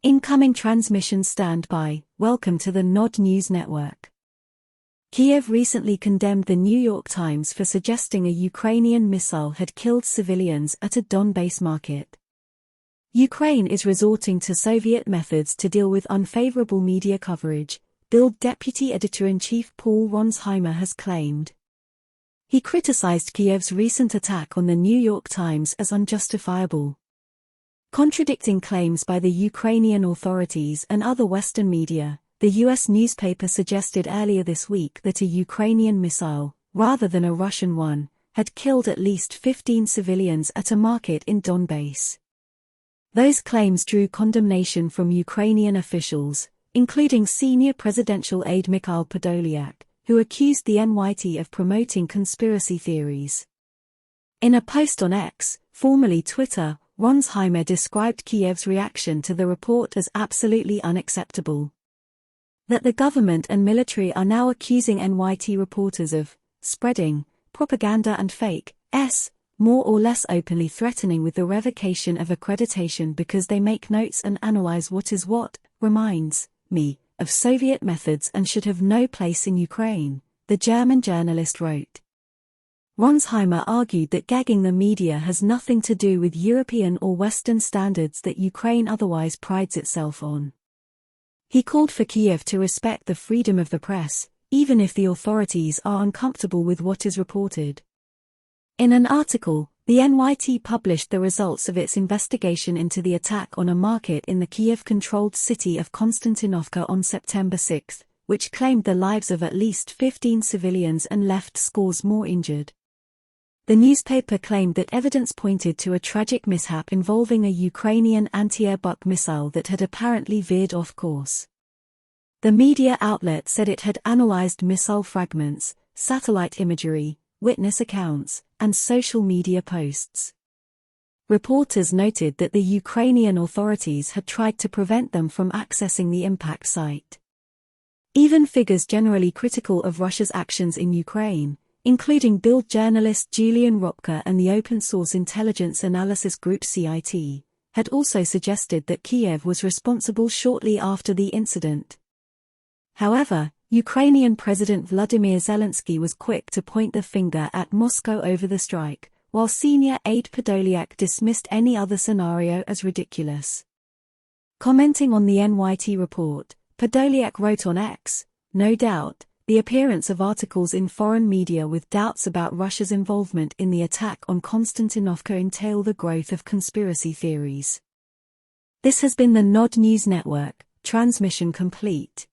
Incoming transmission standby. Welcome to the Nod News Network. Kiev recently condemned the New York Times for suggesting a Ukrainian missile had killed civilians at a Donbass market. Ukraine is resorting to Soviet methods to deal with unfavorable media coverage, Bild deputy editor-in-chief Paul Ronzheimer has claimed. He criticized Kiev's recent attack on the New York Times as unjustifiable. Contradicting claims by the Ukrainian authorities and other Western media, the U.S. newspaper suggested earlier this week that a Ukrainian missile, rather than a Russian one, had killed at least 15 civilians at a market in Donbass. Those claims drew condemnation from Ukrainian officials, including senior presidential aide Mikhail Podolyak, who accused the NYT of promoting conspiracy theories. In a post on X, formerly Twitter, Ronzheimer described Kiev's reaction to the report as absolutely unacceptable. That the government and military are now accusing NYT reporters of spreading propaganda and fake more or less openly threatening with the revocation of accreditation because they make notes and analyze what is what, reminds me of Soviet methods and should have no place in Ukraine, the German journalist wrote. Ronzheimer argued that gagging the media has nothing to do with European or Western standards that Ukraine otherwise prides itself on. He called for Kiev to respect the freedom of the press, even if the authorities are uncomfortable with what is reported. In an article, the NYT published the results of its investigation into the attack on a market in the Kiev-controlled city of Konstantinovka on September 6, which claimed the lives of at least 15 civilians and left scores more injured. The newspaper claimed that evidence pointed to a tragic mishap involving a Ukrainian anti-air Buk missile that had apparently veered off course. The media outlet said it had analyzed missile fragments, satellite imagery, witness accounts, and social media posts. Reporters noted that the Ukrainian authorities had tried to prevent them from accessing the impact site. Even figures generally critical of Russia's actions in Ukraine, including Bild journalist Julian Ropka and the open-source intelligence analysis group CIT, had also suggested that Kiev was responsible shortly after the incident. However, Ukrainian President Vladimir Zelensky was quick to point the finger at Moscow over the strike, while senior aide Podolyak dismissed any other scenario as ridiculous. Commenting on the NYT report, Podolyak wrote on X, "No doubt, the appearance of articles in foreign media with doubts about Russia's involvement in the attack on Konstantinovka entail the growth of conspiracy theories." This has been the Nod News Network, transmission complete.